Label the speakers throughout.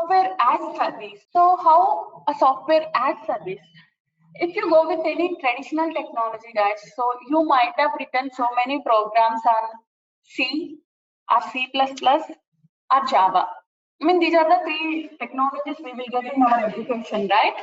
Speaker 1: software as service. So how a software as service? If you go with any traditional technology, guys, so you might have written so many programs on C or C++ or Java. I mean, these are the three technologies we will get in our education, right?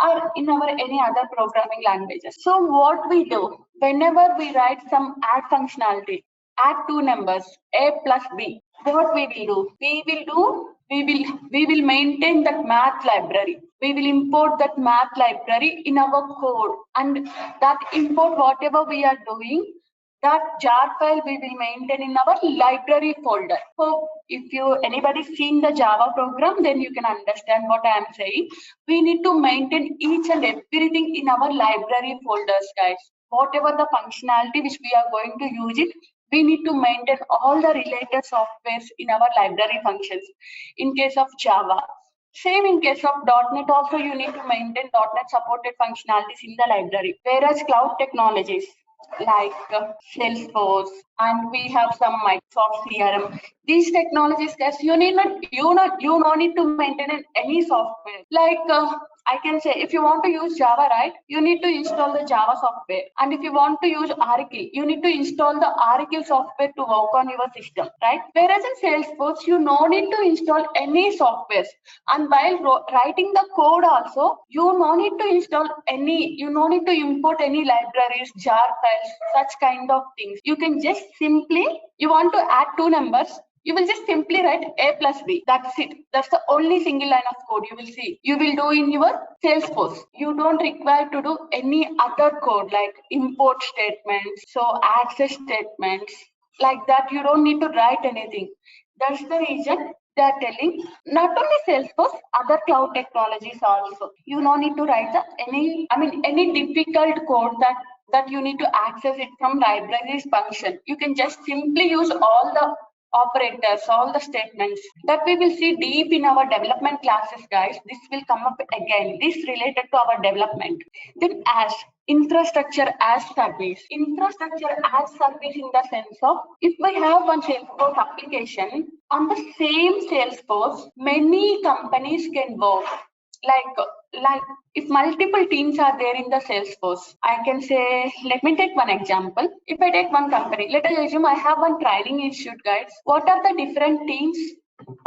Speaker 1: Or in our any other programming languages. So what we do, whenever we write some add functionality, add two numbers, A plus B, what we will do? We will maintain that math library. We will import that math library in our code, and that import whatever we are doing, that jar file we will maintain in our library folder. So if anybody seen the Java program, then you can understand what I am saying. We need to maintain each and everything in our library folders, guys. Whatever the functionality which we are going to use it, we need to maintain all the related softwares in our library functions. In case of Java, same in case of .NET also, you need to maintain .NET supported functionalities in the library. Whereas cloud technologies like Salesforce, and we have some Microsoft CRM. These technologies, guys, you no need to maintain any software. Like I can say, if you want to use Java, right, you need to install the Java software. And if you want to use Oracle, you need to install the Oracle software to work on your system, right? Whereas in Salesforce, you no need to install any softwares. And while writing the code also, you no need to install any, you no need to import any libraries, jar files, such kind of things. You can just simply, you want to add two numbers, you will just simply write A plus B. That's it. That's the only single line of code you will see. You will do in your Salesforce. You don't require to do any other code like import statements, so access statements, like that. You don't need to write anything. That's the reason they are telling not only Salesforce, other cloud technologies also. You don't need to write any difficult code that you need to access it from libraries function. You can just simply use all the operators, all the statements that we will see deep in our development classes, guys. This will come up again. This related to our development. Then as infrastructure as service. Infrastructure as service in the sense of, if we have one Salesforce application, on the same Salesforce, many companies can work. Like if multiple teams are there in the Salesforce, I can say, let me take one example. If I take one company, let us assume I have one training institute, guys. What are the different teams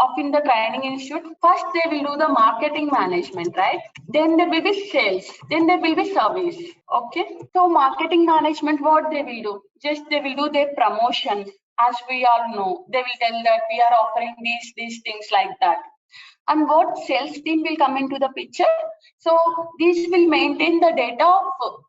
Speaker 1: of in the training institute? First, they will do the marketing management, right? Then there will be sales. Then there will be service. Okay. So marketing management, what they will do? Just they will do their promotions. As we all know, they will tell that we are offering these things like that. And what sales team will come into the picture? So these will maintain the data of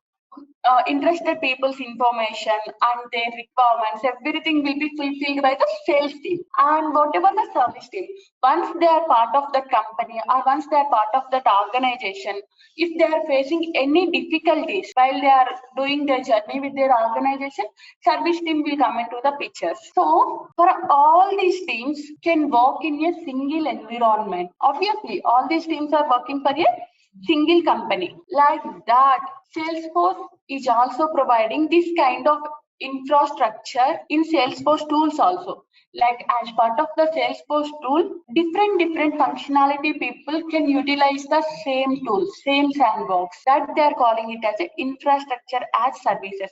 Speaker 1: interested people's information and their requirements. Everything will be fulfilled by the sales team. And whatever the service team, once they are part of the company or once they are part of that organization, if they are facing any difficulties while they are doing their journey with their organization, service team will come into the picture. So for all these teams can work in a single environment. Obviously, all these teams are working for a single company. Like that, Salesforce is also providing this kind of infrastructure in Salesforce tools also. Like as part of the Salesforce tool, different functionality people can utilize the same tools, same sandbox. That they are calling it as an infrastructure as services.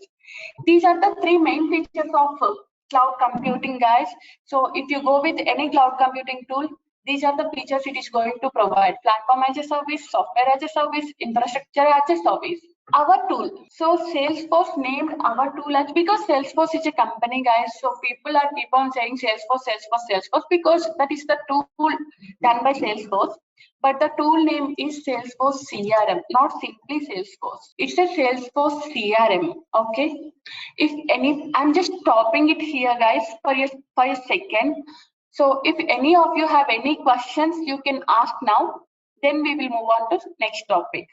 Speaker 1: These are the three main features of cloud computing, guys. So if you go with any cloud computing tool, these are the features it is going to provide: platform as a service, software as a service, infrastructure as a service. Our tool. So Salesforce named our tool as, because Salesforce is a company, guys. So people are keep on saying Salesforce because that is the tool done by Salesforce. But the tool name is Salesforce CRM, not simply Salesforce. It's a Salesforce CRM. Okay. If any, I'm just stopping it here, guys, for a second. So if any of you have any questions, you can ask now. Then we will move on to next topic.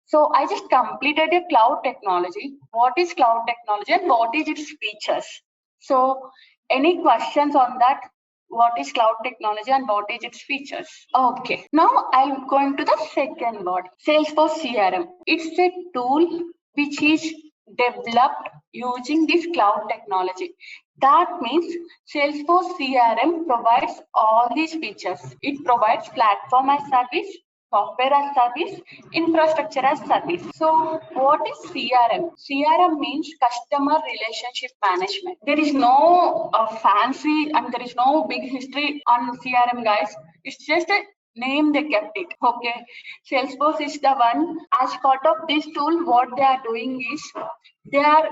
Speaker 1: So I just completed a cloud technology. What is cloud technology and what is its features? So any questions on that? What is cloud technology and what is its features? Okay, now I'm going to the second word, Salesforce CRM. It's a tool which is developed using this cloud technology. That means Salesforce CRM provides all these features. It provides platform as service, software as service, infrastructure as service. So what is CRM? CRM means customer relationship management. There is no fancy and there is no big history on CRM, guys. It's just a name they kept it. Okay, Salesforce is the one. As part of this tool, what they are doing is they are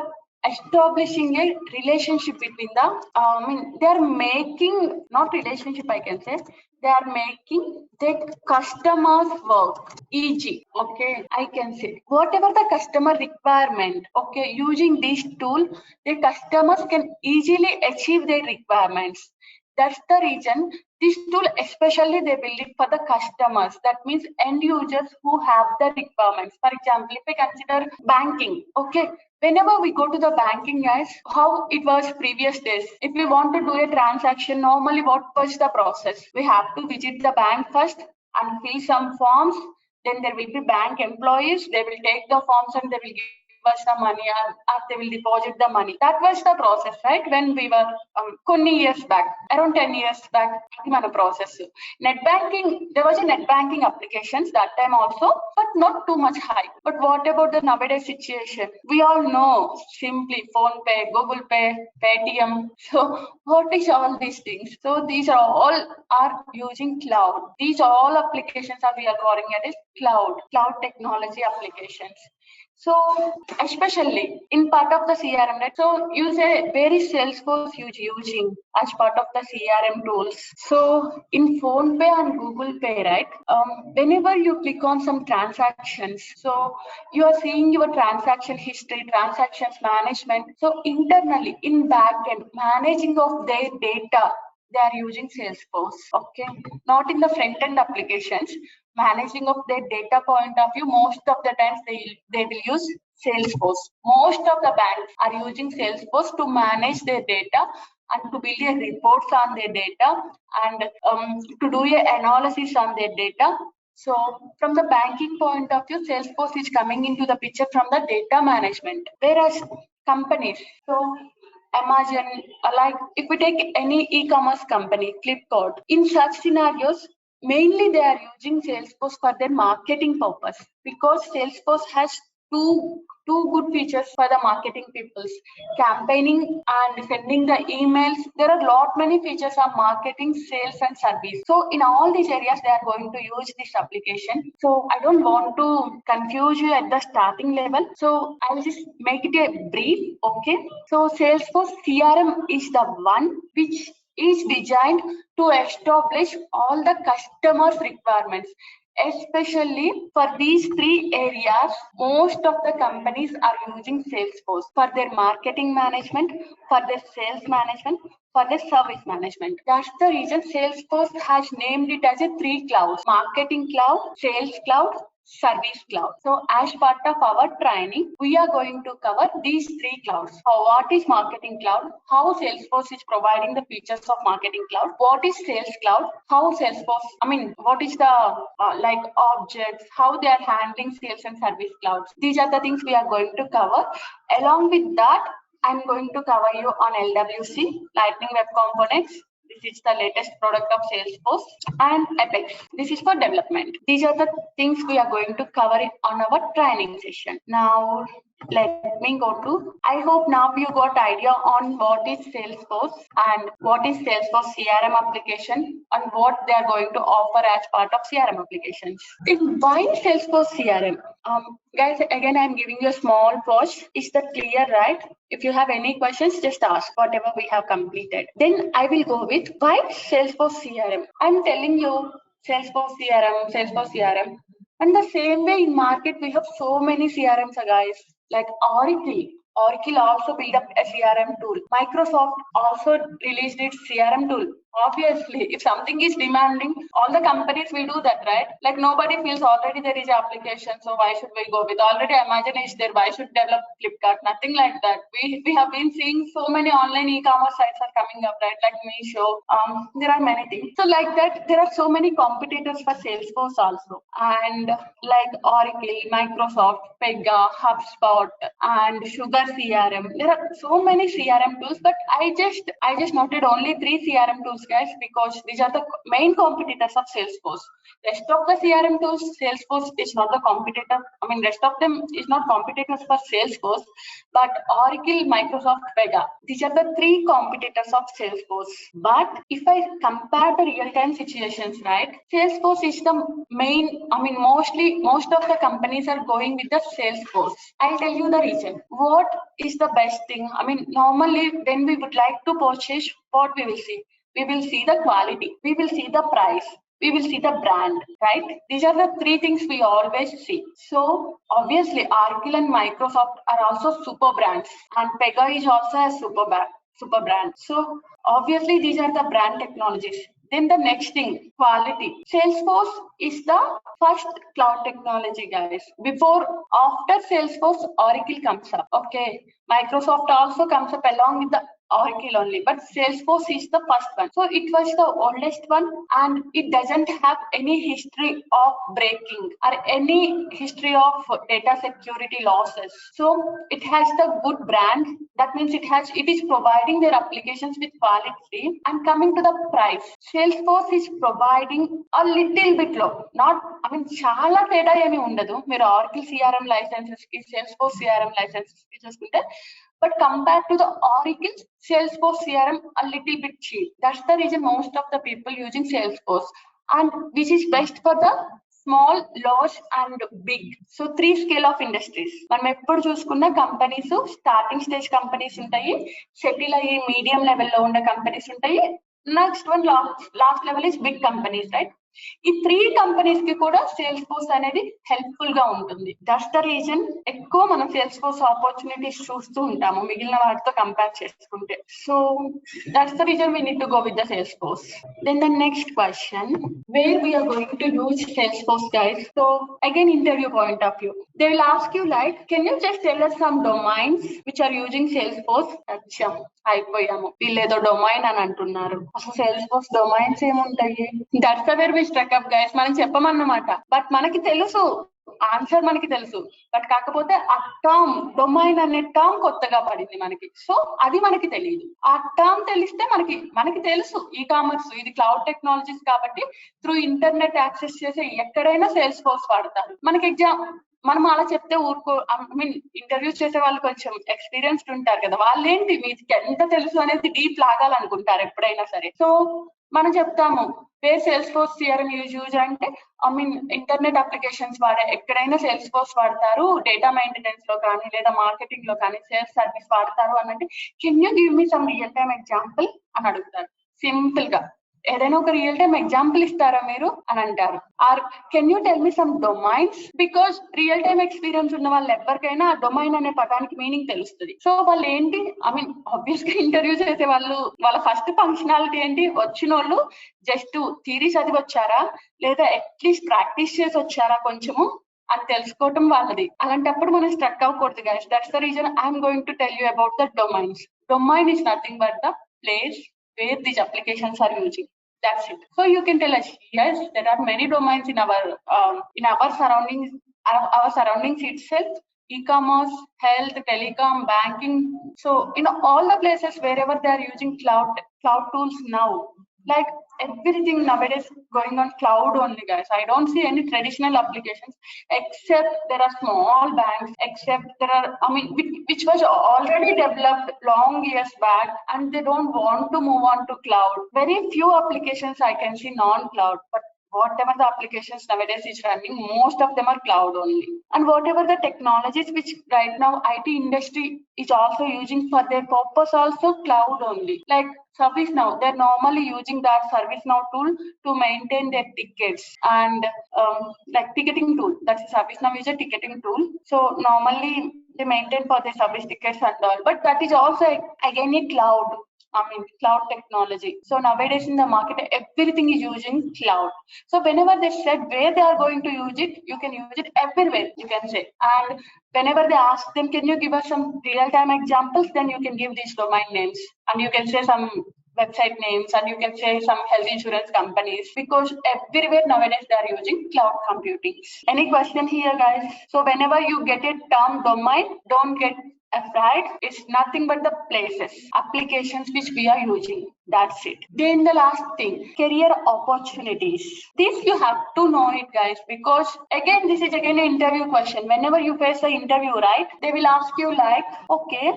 Speaker 1: establishing a relationship between the they are making, not relationship, I can say, they are making the customers work easy. Okay, I can say whatever the customer requirement, okay, using this tool the customers can easily achieve their requirements. That's the reason this tool especially they build it for the customers. That means end users who have the requirements. For example, if I consider banking, okay, whenever we go to the banking, guys, how it was previous days. If we want to do a transaction, normally what was the process? We have to visit the bank first and fill some forms. Then there will be bank employees. They will take the forms and they will give us the money, or they will deposit the money. That was the process, right? When we were కొన్ని years back, around 10 years back, అది మన process. Net banking, there was a net banking applications that time also, but not too much high. But what about the nowadays situation? We all know simply phone pay, Google Pay, Paytm. So what is all these things? So these are all are using cloud. These all applications are we are calling it as cloud technology applications. So especially in part of the CRM, right? So you say where is Salesforce using as part of the CRM tools? So in PhonePe and Google Pay, right? Whenever you click on some transactions, so you are seeing your transaction history, transactions management. So internally in backend, managing of their data, they are using Salesforce. Okay, not in the front end applications. Managing of their data point of view, most of the times they will use Salesforce. Most of the banks are using Salesforce to manage their data and to build a reports on their data and to do a analysis on their data. So from the banking point of view, Salesforce is coming into the picture from the data management. Whereas companies, so Amazon, like if we take any e-commerce company, Flipkart, in such scenarios, mainly they are using Salesforce for their marketing purpose, because Salesforce has two good features for the marketing peoples: campaigning and sending the emails. There are lot many features of marketing, sales and service. So in all these areas they are going to use this application. So I don't want to confuse you at the starting level, so I will just make it a brief. Okay, so Salesforce CRM is the one which is designed to establish all the customers' requirements. Especially for these three areas, most of the companies are using Salesforce for their marketing management, for their sales management, for their service management. That's the reason Salesforce has named it as a 3 clouds: marketing cloud, sales cloud, service cloud. So as part of our training, we are going to cover these 3 clouds. What is marketing cloud? How Salesforce is providing the features of marketing cloud? What is sales cloud? How Salesforce, what is the like objects, how they are handling sales and service clouds? These are the things we are going to cover. Along with that, I'm going to cover you on LWC, Lightning Web Components. This is the latest product of Salesforce, and Apex. This is for development. These are the things we are going to cover it on our training session. Now, let me go to, I hope now you got idea on what is Salesforce and what is Salesforce CRM application and what they are going to offer as part of CRM applications. Why Salesforce CRM? Guys, again, I'm giving you a small pause. Is that clear, right? If you have any questions, just ask whatever we have completed. Then I will go with why Salesforce CRM. I'm telling you Salesforce CRM. And the same way in market, we have so many CRMs, guys, like Oracle. Oracle also built up a CRM tool. Microsoft also released its CRM tool. Obviously, if something is demanding, all the companies will do that, right? Like nobody feels already there is an application, so why should we go with? Already Amazon is there, why should develop Flipkart? Nothing like that. We have been seeing so many online e-commerce sites are coming up, right? Like Meesho. There are many things. So like that, there are so many competitors for Salesforce also. And like Oracle, Microsoft, Pega, HubSpot, and Sugar Cougar CRM. There are so many CRM tools, but I just noted only 3 CRM tools, guys, because these are the main competitors of Salesforce. Rest of the CRM tools, Salesforce is not the competitor. I mean, rest of them is not competitors for Salesforce, but Oracle, Microsoft, Pega. These are the 3 competitors of Salesforce. But if I compare the real-time situations, right, Salesforce is the main, I mean, most of the companies are going with the Salesforce. I'll tell you the reason. What is the best thing? I mean, normally when we would like to purchase, what we will see? We will see the quality, we will see the price, we will see the brand, right? These are the 3 things we always see. So obviously Oracle and Microsoft are also super brands, and Pega is also a super brand. So obviously these are the brand technologies. Then the next thing, quality. Salesforce is the first cloud technology, guys. After Salesforce, Oracle comes up. Okay, Microsoft also comes up along with the Oracle only, but Salesforce is the first one. So it was the oldest one, and it doesn't have any history of breaking or any history of data security losses. So it has the good brand. That means it is providing their applications with quality. And coming to the price, Salesforce is providing a little bit low. Not, I mean, chala teda emi undadu. Meer Oracle CRM licenses ki Salesforce CRM licenses ki chuskunte. But compared to the Oracle, Salesforce CRM a little bit cheap. That's the reason most of the people using Salesforce, and which is best for the small, large, and big. So 3 scale of industries. మనం ఎప్పుడు చూసుకున్న companies starting stage companies ఉంటాయి, settle అయ్యి medium లెవెల్లో ఉండే companies ఉంటాయి, next one last level is big companies, right? ఈ 3 companies కి కూడా సేల్స్ ఫోర్స్ అనేది హెల్ప్ఫుల్ గా ఉంటుంది. దట్స్ ద రీజన్ ఎక్కువ మనం సేల్స్ ఫోర్స్ ఆపర్చునిటీస్ చూస్తూ ఉంటాము మిగిలిన వాటితో కంపేర్ చేసుకుంటే. So that's the reason we need to go with the Salesforce. Then the next question, where we are going to use Salesforce, guys. So again, interview point of view, they will ask you like, can you just tell us some domains which are using Salesforce? అచ్చా, అయిపోయాము, వీళ్ళేదో domain అని అంటున్నారు. అసలు Salesforce domains ఏముంటాయి? That's the where we struck up, guys. మనం చెప్పమన్నమాట, but మనకి తెలుసు ఆన్సర్, మనకి తెలుసు, బట్ కాకపోతే ఆ టర్మ్ డొమైన్ అనే టర్మ్ కొత్తగా పడింది మనకి. సో అది మనకి తెలియదు. ఆ టర్మ్ తెలిస్తే మనకి తెలుసు ఈ కామర్స్, ఇది క్లౌడ్ టెక్నాలజీస్ కాబట్టి త్రూ ఇంటర్నెట్ యాక్సెస్ చేసే ఎక్కడైనా సేల్స్ ఫోర్స్ వాడతారు. మనకి మనం అలా చెప్తే ఊరుకో. ఐ మీన్ ఇంటర్వ్యూస్ చేసే వాళ్ళు కొంచెం ఎక్స్పీరియన్స్డ్ ఉంటారు కదా, వాళ్ళేంటి మీకు ఎంత తెలుసు అనేది డీప్ లాగాలనుకుంటారు ఎప్పుడైనా సరే. సో మనం చెప్తాము where Salesforce CRM use అంటే, ఐ మీన్ ఇంటర్నెట్ అప్లికేషన్స్ వాడే ఎక్కడైనా సేల్స్ ఫోర్స్ వాడతారు, డేటా మెయింటెనెన్స్ లో కానీ లేదా మార్కెటింగ్ లో కానీ సేల్స్ సర్వీస్ వాడతారు అని అంటే, can you give me some real time example అని అడుగుతారు. సింపుల్ గా ఏదైనా ఒక రియల్ టైమ్ ఎగ్జాంపుల్ ఇస్తారా మీరు అని అంటారు. Are can you tell me some domains? Because real time experience ఉన్న వాళ్ళు ఎవరికైనా ఆ డొమైన్ అనే పదానికి మీనింగ్ తెలుస్తుంది. సో వాళ్ళు ఏంటి, ఐ మీన్ ఆబ్వియస్ గా ఇంటర్వ్యూ చేసే వాళ్ళు వాళ్ళ ఫస్ట్ ఫంక్షనాలిటీ ఏంటి, వచ్చిన వాళ్ళు జస్ట్ థియరీ చదివి వచ్చారా లేదా అట్లీస్ట్ ప్రాక్టీస్ చేసి వచ్చారా కొంచెము అని తెలుసుకోవటం వాళ్ళది. అలాంటప్పుడు మనం స్ట్రక్ అవ్వకూడదు, guys. That's the reason I'm going to tell you about the domains. Domain is nothing but the place where these applications are using. That's it. So you can tell us, yes, there are many domains in our surroundings itself. E-commerce, health, telecom, banking. So in all the places wherever they are using cloud tools now, like everything nowadays going on cloud only, guys. I don't see any traditional applications except there are small banks, except there are, I mean, which was already developed long years back and they don't want to move on to cloud. Very few applications I can see non-cloud, but whatever the applications nowadays is running, most of them are cloud only. And whatever the technologies which right now IT industry is also using for their purpose, also cloud only. Like ServiceNow, they're normally using that ServiceNow tool to maintain their tickets and like ticketing tool. That's ServiceNow is a ticketing tool. So normally they maintain for their service tickets and all, but that is also again a cloud. I mean cloud technology. So nowadays in the market everything is using cloud. So whenever they said where they are going to use it, you can use it everywhere, you can say. And whenever they ask them, can you give us some real time examples, then you can give these domain names and you can say some website names and you can say some health insurance companies, because everywhere nowadays they are using cloud computing. Any question here, guys? So whenever you get a term domain, don't get Right? It's nothing but the places, applications which we are using. That's it. Then the last thing, career opportunities. This you have to know it, guys, because again, this is again an interview question. Whenever you face the interview, right, they will ask you like, okay,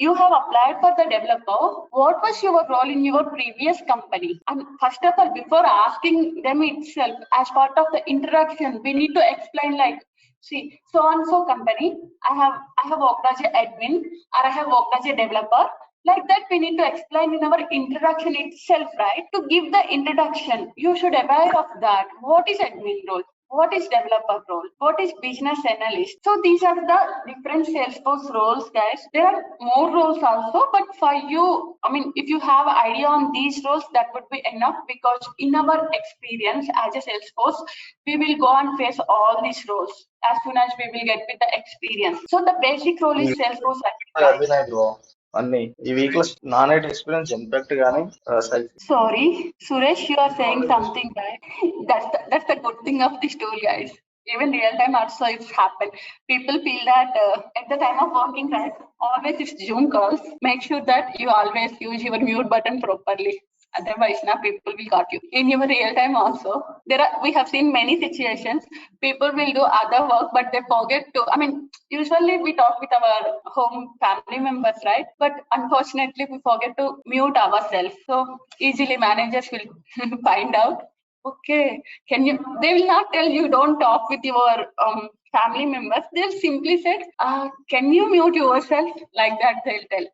Speaker 1: you have applied for the developer. What was your role in your previous company? And first of all, before asking them itself, as part of the introduction, we need to explain like, see, so and so company, I have worked as an admin or I have worked as a developer. Like that, we need to explain in our introduction itself, right? To give the introduction, you should aware of that. What is admin role? What is developer role? What is business analyst? So these are the different Salesforce roles, guys. There are more roles also, but for you, I mean, if you have idea on these roles, that would be enough, because in our experience as a Salesforce, we will go and face all these roles as soon as we will get with the experience. So the basic role is Salesforce admin.
Speaker 2: Abhinay bro అన్ని ఈ week లో non IT experience impact గానీ
Speaker 1: Sorry, Suresh, you are saying something right. That's the good thing of this tool, guys. Even real time also it's happened. People feel that at the time of working, right? Always it's Zoom calls. Make sure that you always use your mute button properly. Otherwise, now people will got you. In your real time also, we have seen many situations. People will do other work, but they forget to. I mean, usually we talk with our home family members, right? But unfortunately, we forget to mute ourselves. So easily managers will find out. Okay, can you? They will not tell you don't talk with your family members. They'll simply say, "Can you mute yourself?" Like that, they'll tell.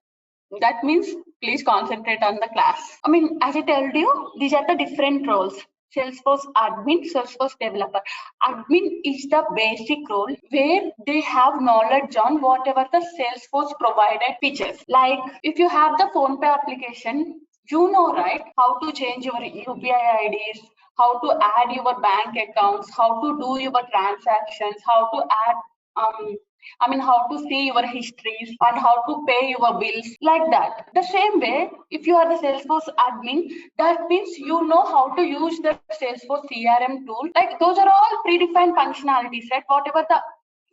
Speaker 1: That means please concentrate on the class. I mean, as I told you, these are the different roles. Salesforce admin, Salesforce developer. Admin is the basic role where they have knowledge on whatever the Salesforce provided features. Like if you have the PhonePe application, you know, right, how to change your UPI IDs, how to add your bank accounts, how to do your transactions, how to add how to see your histories and how to pay your bills, like that. The same way, if you are the Salesforce admin, that means you know how to use the Salesforce CRM tool. Like those are all predefined functionalities, right? Whatever the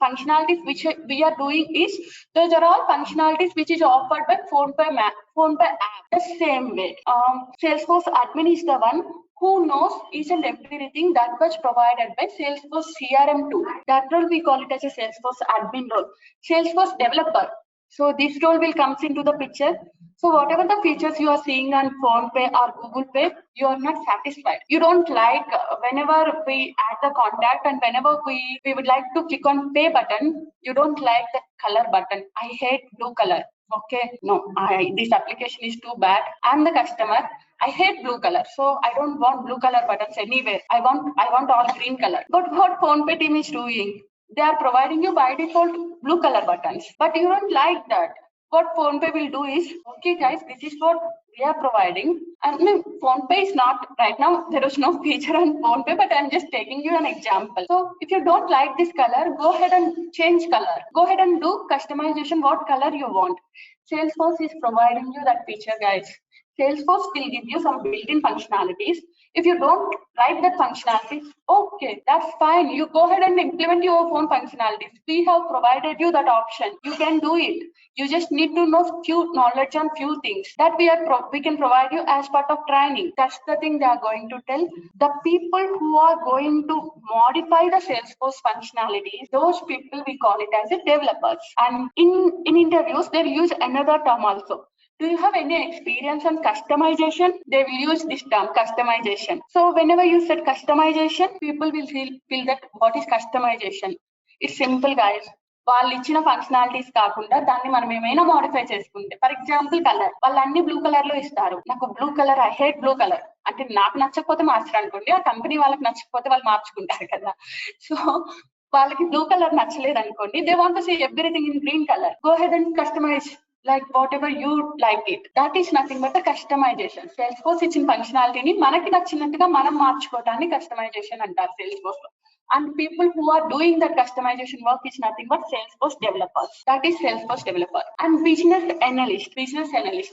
Speaker 1: functionalities which we are doing is, those are all functionalities which is offered by PhonePe app. The same way, Salesforce admin is the one who knows each and everything that was provided by Salesforce CRM tool. That role we call it as a Salesforce admin role. Salesforce developer. So this role will comes into the picture. So whatever the features you are seeing on PhonePe or Google Pay, you are not satisfied. You don't like whenever we add the contact and whenever we would like to click on pay button, you don't like the color button. I hate blue color. Okay, no, this application is too bad. I'm the customer. I hate blue color, so I don't want blue color buttons anywhere. I want all green color. But what PhonePe team is doing, they are providing you by default blue color buttons, but you don't like that. What PhonePe will do is, okay guys, this is what we are providing. And PhonePe is not, right now, there is no feature on PhonePe, but I'm just taking you an example. So if you don't like this color, go ahead and change color. Go ahead and do customization, what color you want. Salesforce is providing you that feature, guys. Salesforce will give you some built-in functionalities. If you don't like that functionality, okay, that's fine. You go ahead and implement your own functionalities. We have provided you that option. You can do it. You just need to know few knowledge on few things that we can provide you as part of training. That's the thing they are going to tell. The people who are going to modify the Salesforce functionalities, those people we call it as a developers. And in interviews, they will use another term also. Do you have any experience on customization? They will use this term, customization. So whenever you said customization, people will feel that what is customization? It's simple, guys. వాళ్ళు ఇచ్చిన functionalities కాకుండా దాన్ని మనం ఏమైనా modify చేసుకుంటే, for example colour, వాళ్ళు అన్ని blue colour లో ఇస్తారు. నాకు blue colour, I hate blue colour అంటే నాకు నచ్చకపోతే మార్చరు అనుకోండి, ఆ కంపెనీ వాళ్ళకి నచ్చకపోతే వాళ్ళు మార్చుకుంటారు కదా. సో వాళ్ళకి బ్లూ కలర్ నచ్చలేదు అనుకోండి, they want to see everything in green colour. Go head and customize like whatever you like it. That is nothing but the customization. Salesforce ఇచ్చిన ఫంక్షనాలిటీని మనకి నచ్చినట్టుగా మనం మార్చుకోవటాన్ని కస్టమైజేషన్ అంటారు Salesforce లో. And people who are doing that customization work is nothing but Salesforce developers. That is Salesforce developer. And business analyst.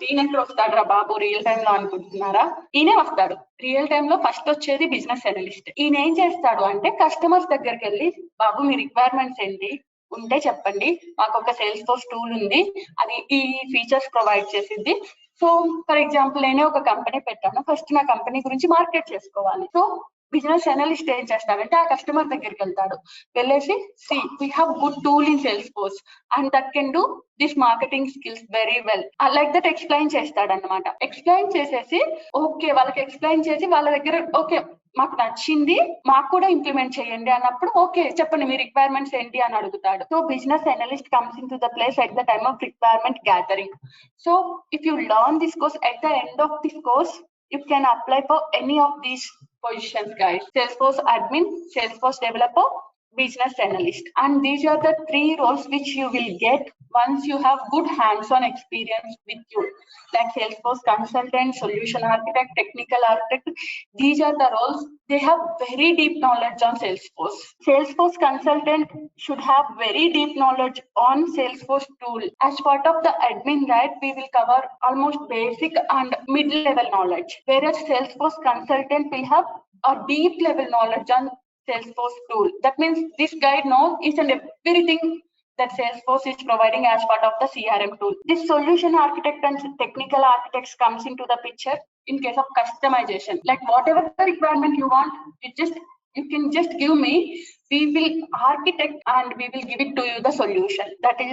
Speaker 1: ఈయన ఎక్కడ వస్తాడు రా బాబు రియల్ టైమ్ లో అనుకుంటున్నారా? ఈయనే వస్తాడు. రియల్ టైమ్ లో ఫస్ట్ వచ్చేది బిజినెస్ అనలిస్ట్. ఈయన ఏం చేస్తాడు అంటే కస్టమర్స్ దగ్గరికి వెళ్ళి, బాబు మీ రిక్వైర్మెంట్స్ ఏంటి, ఉంటే చెప్పండి, మాకు ఒక సేల్స్ ఫోర్స్ టూల్ ఉంది, అది ఈ ఫీచర్స్ ప్రొవైడ్ చేసింది. సో ఫర్ ఎగ్జాంపుల్ నేనే ఒక కంపెనీ పెట్టాను, ఫస్ట్ నా కంపెనీ గురించి మార్కెట్ చేసుకోవాలి. సో బిజినెస్ అనలిస్ట్ ఏం చేస్తాడంటే ఆ కస్టమర్ దగ్గరికి వెళ్తాడు, వెళ్ళేసి see we have good tool in Salesforce and that can do this marketing skills very well, like that explain చేస్తాడన్నమాట. ఎక్స్ప్లెయిన్ చేసేసి ఓకే వాళ్ళకి ఎక్స్ప్లెయిన్ చేసి వాళ్ళ దగ్గర ఓకే మాకు నచ్చింది, మాకు కూడా ఇంప్లిమెంట్ చేయండి అన్నప్పుడు ఓకే చెప్పండి మీ రిక్వైర్మెంట్స్ ఏంటి అని అడుగుతాడు. So business analyst comes in to the place at the time of requirement gathering. So if you learn this course, at the end of this course you can apply for any of these positions, guys. Salesforce admin, Salesforce developer, business analyst, and these are the 3 roles which you will get once you have good hands-on experience with you, like Salesforce consultant, solution architect, technical architect. These are the roles, they have very deep knowledge on Salesforce. Salesforce consultant should have very deep knowledge on Salesforce tool. As part of the admin, right, we will cover almost basic and mid-level knowledge, whereas Salesforce consultant will have a deep level knowledge on Salesforce tool. That means this guy knows each and everything that Salesforce is providing as part of the CRM tool. This solution architect and technical architects comes into the picture in case of customization. Like whatever the requirement you want, you can just give me, we will architect and we will give it to you the solution.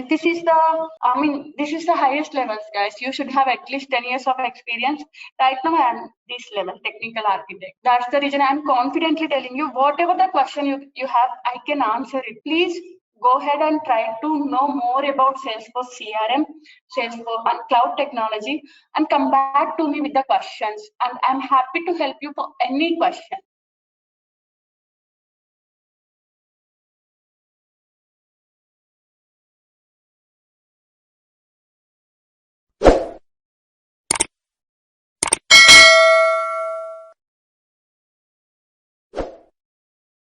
Speaker 1: This is the highest levels, guys. You should have at least 10 years of experience. Right now I am this level, technical architect. That's the reason I am confidently telling you whatever the question you have, I can answer it. Please go ahead and try to know more about Salesforce CRM, Salesforce and cloud technology, and come back to me with the questions, and I'm happy to help you for any question.